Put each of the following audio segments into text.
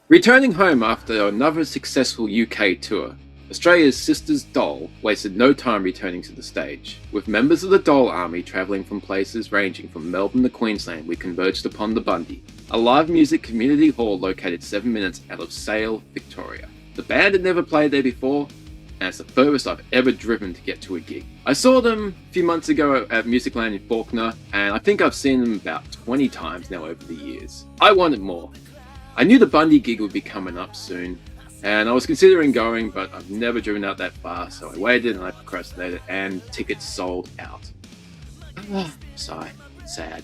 Returning home after another successful UK tour, Australia's Sisters Doll wasted no time returning to the stage. With members of the Doll Army travelling from places ranging from Melbourne to Queensland, we converged upon the Bundy, a live music community hall located 7 minutes out of Sale, Victoria. The band had never played there before, and it's the furthest I've ever driven to get to a gig. I saw them a few months ago at Musicland in Faulkner, and I think I've seen them about 20 times now over the years. I wanted more. I knew the Bundy gig would be coming up soon, and I was considering going, but I've never driven out that far, so I waited and I procrastinated, and tickets sold out. Sigh. Sad.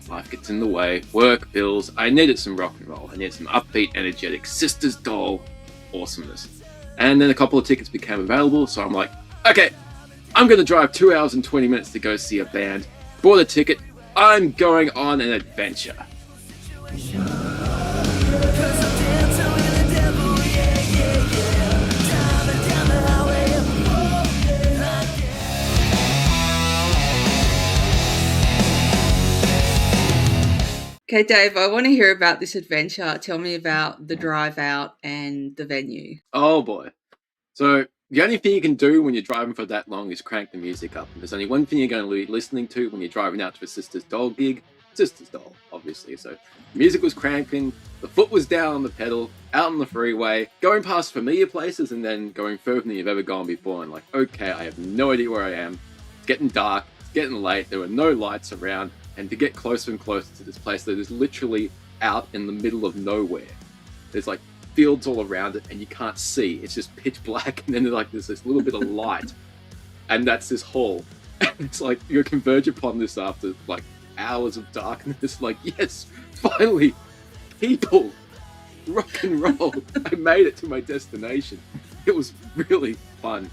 Life gets in the way. Work, bills. I needed some rock and roll. I needed some upbeat, energetic Sisters Doll awesomeness. And then a couple of tickets became available, so I'm like, okay, I'm going to drive 2 hours and 20 minutes to go see a band. Bought a ticket. I'm going on an adventure. Okay, Dave, I want to hear about this adventure. Tell me about the drive out and the venue. Oh boy. So the only thing you can do when you're driving for that long is crank the music up. And there's only one thing you're going to be listening to when you're driving out to a Sisters Doll gig. Sisters Doll, obviously. So the music was cranking, the foot was down on the pedal, out on the freeway, going past familiar places and then going further than you've ever gone before. And like, okay, I have no idea where I am. It's getting dark, it's getting late, there were no lights around. And to get closer and closer to this place that is literally out in the middle of nowhere. There's like fields all around it and you can't see. It's just pitch black and then there's this little bit of light. And that's this hall. And it's like you converge upon this after like hours of darkness. Like, yes, finally, people, rock and roll. I made it to my destination. It was really fun.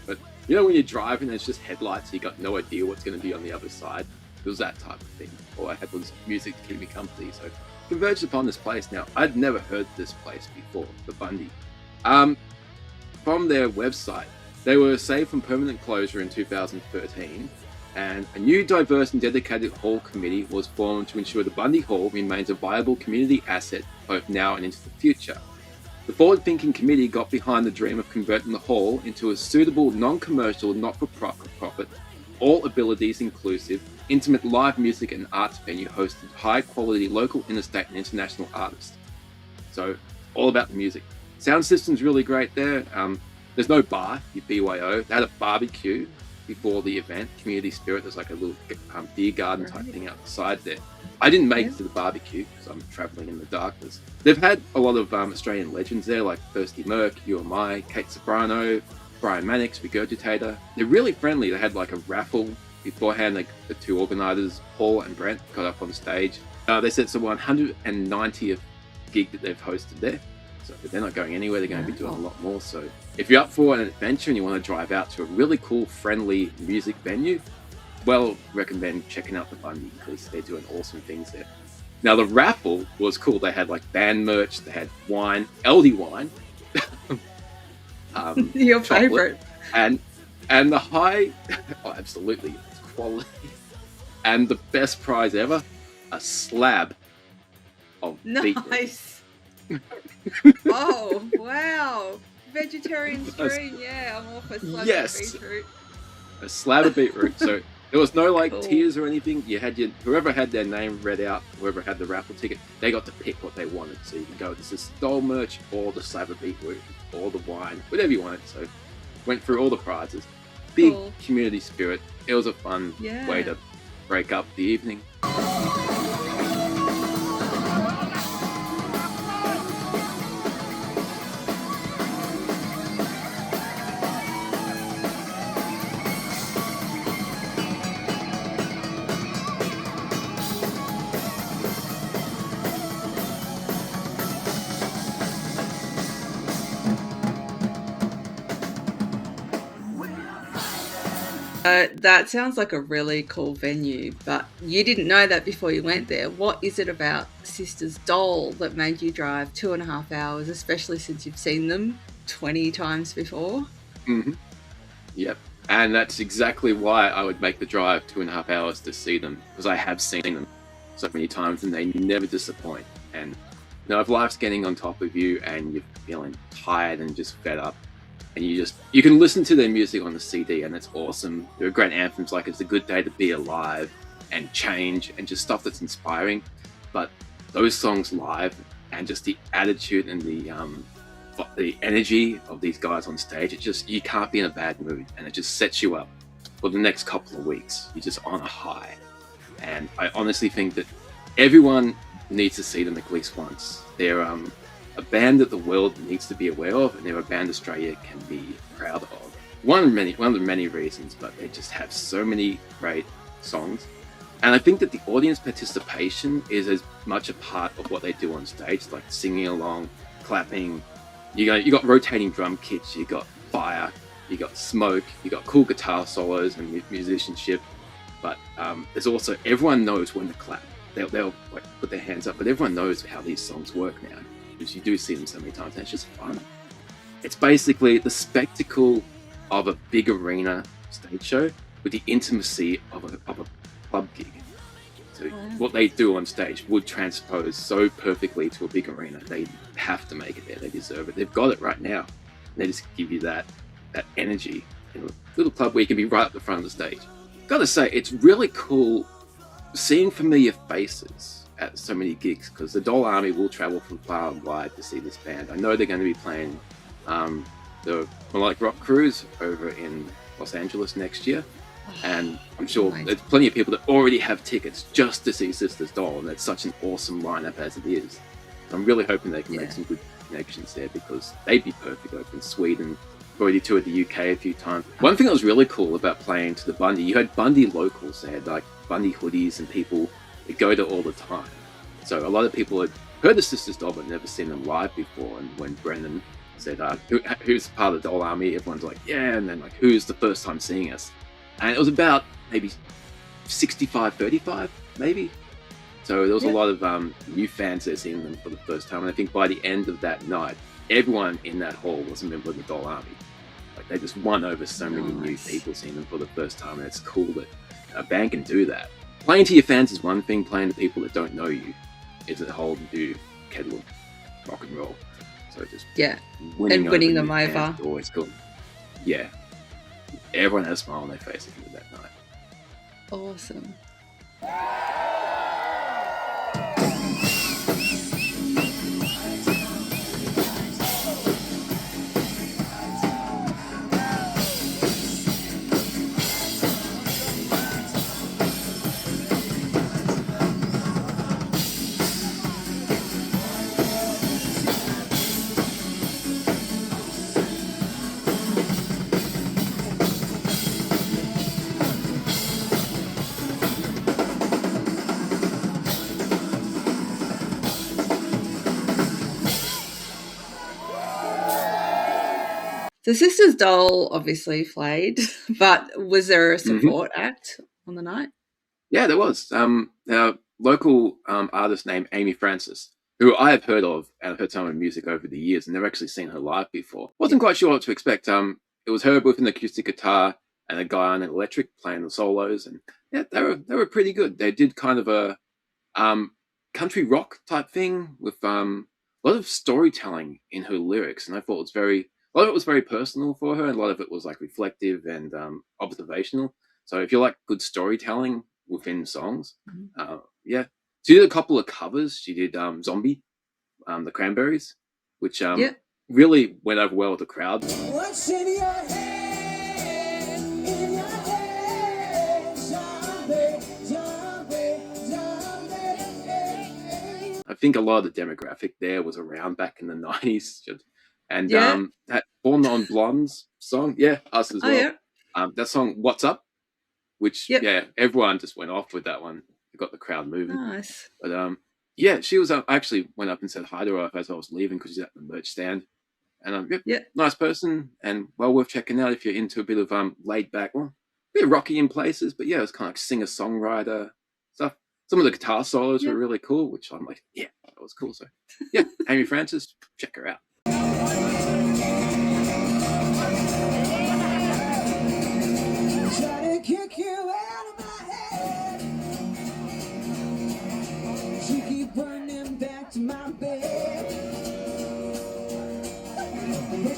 But you know when you're driving and it's just headlights, you got no idea what's going to be on the other side. It was that type of thing. All I had was music to keep me company. So converged upon this place. Now, I'd never heard this place before, the Bundy. From their website, they were saved from permanent closure in 2013, and a new diverse and dedicated hall committee was formed to ensure the Bundy Hall remains a viable community asset both now and into the future. The forward-thinking committee got behind the dream of converting the hall into a suitable, non-commercial, not-for-profit, all abilities inclusive, intimate live music and arts venue hosted high-quality local, interstate and international artists. So, all about the music. Sound system's really great there. There's no bar, you BYO. They had a barbecue before the event, community spirit. There's like a little beer garden type thing outside there. I didn't make it to the barbecue because I'm traveling in the darkness. They've had a lot of Australian legends there, like Thirsty Merc, You and I, Kate Sobrano, Brian Mannix, Regurgitator. They're really friendly. They had like a raffle beforehand. Like the two organisers, Paul and Brent, got up on stage. They said it's the 190th gig that they've hosted there. So they're not going anywhere. They're going to be doing a lot more. So if you're up for an adventure and you want to drive out to a really cool, friendly music venue, well, recommend checking out the Bundy because they're doing awesome things there. Now the raffle was cool. They had like band merch. They had wine, LD wine. Your favourite. And the high, oh, absolutely, it's quality. And the best prize ever, a slab of beetroot. Nice. Oh, wow. Vegetarian stream, yeah, I'm all for slab of beetroot. A slab of beetroot. So there was no like Cool. tiers or anything. You had whoever had their name read out, whoever had the raffle ticket, they got to pick what they wanted. So you can go, this is Doll merch or the slab of beetroot or the wine, whatever you wanted. So went through all the prizes. Big Cool. community spirit. It was a fun way to break up the evening. That sounds like a really cool venue, but you didn't know that before you went there. What is it about Sisters Doll that made you drive 2.5 hours, especially since you've seen them 20 times before? Mm-hmm. Yep. And that's exactly why I would make the drive 2.5 hours to see them, because I have seen them so many times and they never disappoint. And You know, if life's getting on top of you and you're feeling tired and just fed up, and you can listen to their music on the CD, and it's awesome. There are great anthems like "It's a Good Day to Be Alive" and "Change," and just stuff that's inspiring. But those songs live, and just the attitude and the energy of these guys on stage, it just, you can't be in a bad mood, and it just sets you up for the next couple of weeks. You're just on a high, and I honestly think that everyone needs to see them at least once. They're a band that the world needs to be aware of, and they're a band Australia can be proud of. One of the many reasons, but they just have so many great songs. And I think that the audience participation is as much a part of what they do on stage, like singing along, clapping. You got rotating drum kits, you got fire, you got smoke, you got cool guitar solos and musicianship. But there's also, everyone knows when to clap. They'll like put their hands up, but everyone knows how these songs work now, because you do see them so many times, and it's just fun. It's basically the spectacle of a big arena stage show with the intimacy of a club gig. So what they do on stage would transpose so perfectly to a big arena. They have to make it there. They deserve it. They've got it right now. They just give you that energy in a little club where you can be right at the front of the stage. Gotta say, it's really cool seeing familiar faces at so many gigs, because the Doll Army will travel from far and wide to see this band. I know they're going to be playing the Melodic Rock Cruise over in Los Angeles next year, and I'm sure there's plenty of people that already have tickets just to see Sisters Doll, and that's such an awesome lineup as it is. So I'm really hoping they can make some good connections there, because they'd be perfect over in Sweden. Already toured the UK a few times. One thing that was really cool about playing to the Bundy, you had Bundy locals. They had like Bundy hoodies and people that go to all the time. So a lot of people had heard the Sisters Doll but never seen them live before. And when Brendan said, who's part of the Doll Army, everyone's like, yeah. And then like, who's the first time seeing us? And it was about maybe 65-35, maybe. So there was a lot of new fans there seeing them for the first time. And I think by the end of that night, everyone in that hall was a member of the Doll Army. Like, they just won over so many new people seeing them for the first time, and it's cool that a band can do that. Playing to your fans is one thing, playing to people that don't know you is a whole new kettle of rock and roll. So just winning them over. Always cool. Yeah. Everyone has a smile on their face at the end of that night. Awesome. The Sisters Doll obviously played, but was there a support act on the night? Yeah, there was. Our local artist named Aimee Francis, who I have heard of, and I've heard some of her music over the years, and never actually seen her live before. Wasn't quite sure what to expect. It was her with an acoustic guitar and a guy on an electric playing the solos, and yeah, they were pretty good. They did kind of a country rock type thing with a lot of storytelling in her lyrics, and I thought a lot of it was very personal for her, and a lot of it was like reflective and observational. So if you like good storytelling within songs, she did a couple of covers. She did Zombie, the Cranberries, which really went over well with the crowd. What's in your head? In your head, zombie, zombie, zombie. I think a lot of the demographic there was around back in the 90s. And that Born on Blondes song, us as well. That song, What's Up? Which, everyone just went off with that one. It got the crowd moving. Nice. But, she was, I actually went up and said hi to her as I was leaving, because she's at the merch stand. And, nice person, and well worth checking out if you're into a bit of laid back, a bit rocky in places, but it was kind of like singer-songwriter stuff. Some of the guitar solos were really cool, which I'm like, that was cool. So, Aimee Francis, check her out. Kick you out of my head. She keep running back to my bed. All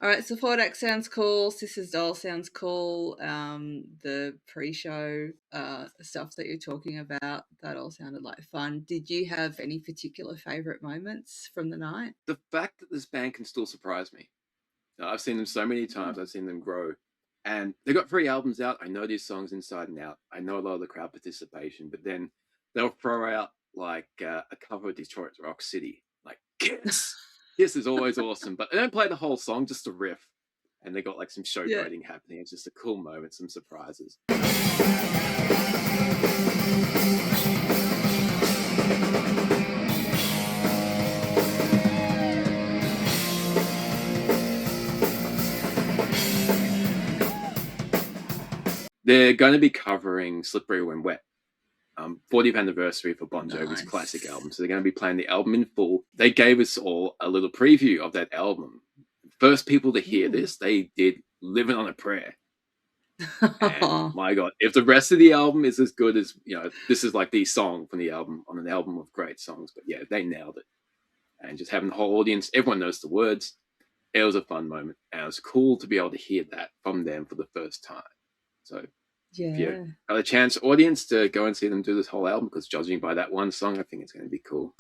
right, so Fordak sounds cool. Sisters Doll sounds cool. The pre-show stuff that you're talking about, that all sounded like fun. Did you have any particular favourite moments from the night? The fact that this band can still surprise me. I've seen them so many times. I've seen them grow. And they got 3 albums out. I know these songs inside and out. I know a lot of the crowd participation, but then they'll throw out like a cover of Detroit Rock City, like Kiss. Kiss is always awesome, but they don't play the whole song, just a riff. And they got like some showboating happening. It's just a cool moment, some surprises. They're going to be covering Slippery When Wet, 40th anniversary for Bon Jovi's classic album. So they're going to be playing the album in full. They gave us all a little preview of that album. First people to hear this, they did Living on a Prayer. And my God, if the rest of the album is as good as, this is like the song from the album, on an album of great songs. But yeah, they nailed it. And just having the whole audience, everyone knows the words. It was a fun moment. And it was cool to be able to hear that from them for the first time. So if you got a chance, audience, to go and see them do this whole album, because judging by that one song, I think it's going to be cool.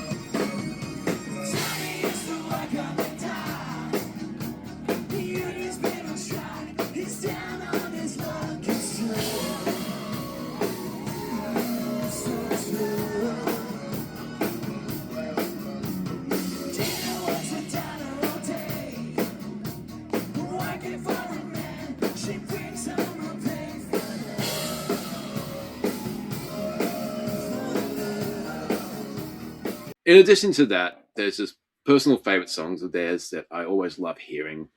In addition to that, there's just personal favorite songs of theirs that I always love hearing.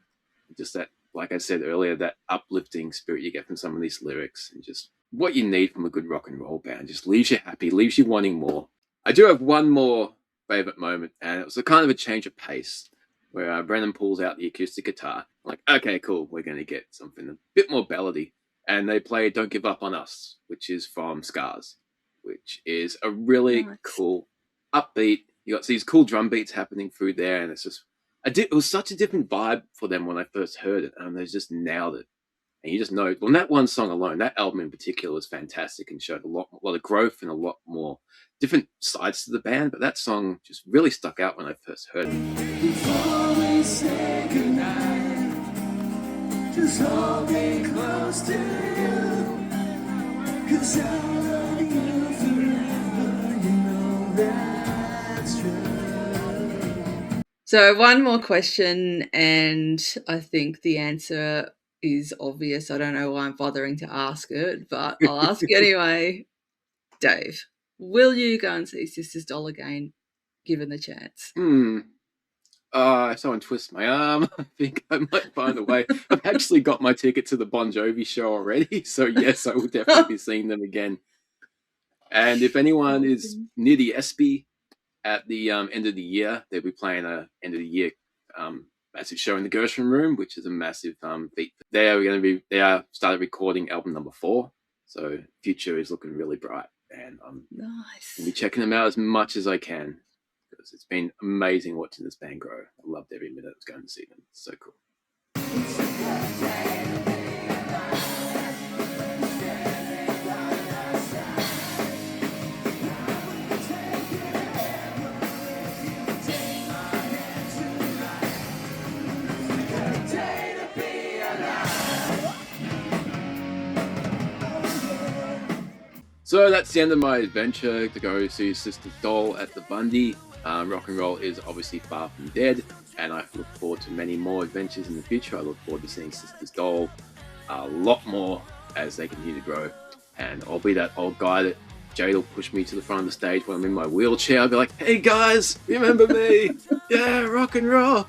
Just that, like I said earlier, that uplifting spirit you get from some of these lyrics, and just what you need from a good rock and roll band. Just leaves you happy, leaves you wanting more. I do have one more favorite moment, and it was a kind of a change of pace, where Brennan pulls out the acoustic guitar. I'm like, okay, cool, we're going to get something a bit more ballady. And they play Don't Give Up on Us, which is from Scars, which is a really cool, upbeat. You got these cool drum beats happening through there, and it's just, it was such a different vibe for them when I first heard it, and they just nailed it. And you just know, well, that one song alone, that album in particular, was fantastic and showed a lot of growth and a lot more different sides to the band. But that song just really stuck out when I first heard it. Before we say goodnight, just hold me close to you, 'cause I love you forever, you know that's true. So one more question, and I think the answer is obvious. I don't know why I'm bothering to ask it, but I'll ask anyway. Dave, will you go and see Sisters Doll again, given the chance? If someone twists my arm, I think I might find a way. I've actually got my ticket to the Bon Jovi show already, so yes, I will definitely be seeing them again. And if anyone is near the ESPY at the end of the year, they'll be playing a end of the year massive show in the Gershwin Room, which is a massive feat. They are started recording album number 4, so future is looking really bright, and I'm going to be checking them out as much as I can, because it's been amazing watching this band grow. I loved every minute I was going to see them. It's so cool. So that's the end of my adventure to go see Sisters Doll at the Bundy. Rock and roll is obviously far from dead, and I look forward to many more adventures in the future. I look forward to seeing Sisters Doll a lot more as they continue to grow. And I'll be that old guy that Jade will push me to the front of the stage when I'm in my wheelchair. I'll be like, hey guys, remember me? Yeah, rock and roll.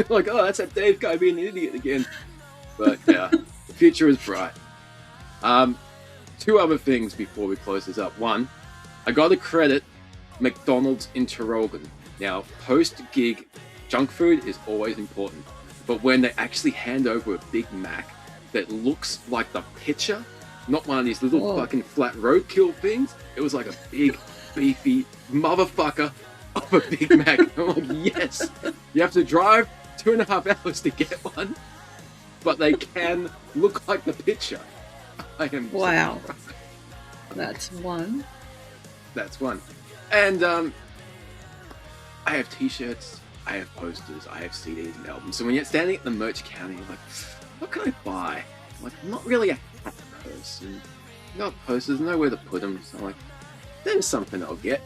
Like, oh, that's that Dave guy being an idiot again. But yeah, the future is bright. 2 other things before we close this up. One, I got to credit McDonald's in Traralgon. Now, post-gig, junk food is always important, but when they actually hand over a Big Mac that looks like the picture Not one of these little Whoa. fucking flat roadkill things. It was like a big, beefy motherfucker of a Big Mac. I'm like, yes. You have to drive 2.5 hours to get one, but they can look like the picture. I am so Wow. proud. That's one. That's one. And I have t-shirts, I have posters, I have CDs and albums. So when you're standing at the merch counter, you're like, what can I buy? I'm like, I'm not really a hat person. Got posters, nowhere to put them. So I'm like, there's something I'll get.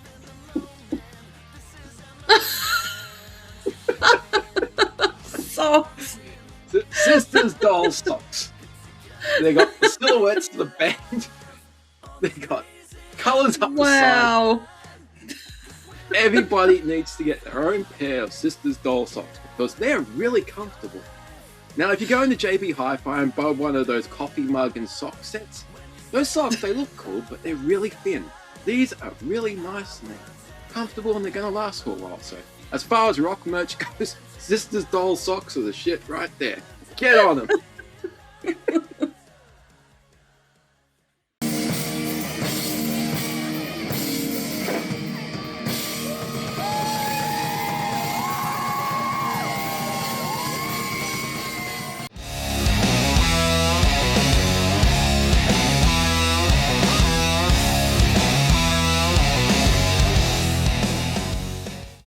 Socks. Sisters Doll socks. They got the silhouettes of the band. They got colours up the side. Wow. Everybody needs to get their own pair of Sisters Doll socks because they're really comfortable. Now, if you go into JB Hi-Fi and buy one of those coffee mug and sock sets, those socks, they look cool, but they're really thin. These are really nice and they're comfortable and they're going to last for a while. So, as far as rock merch goes, Sisters Doll socks are the shit right there. Get on them.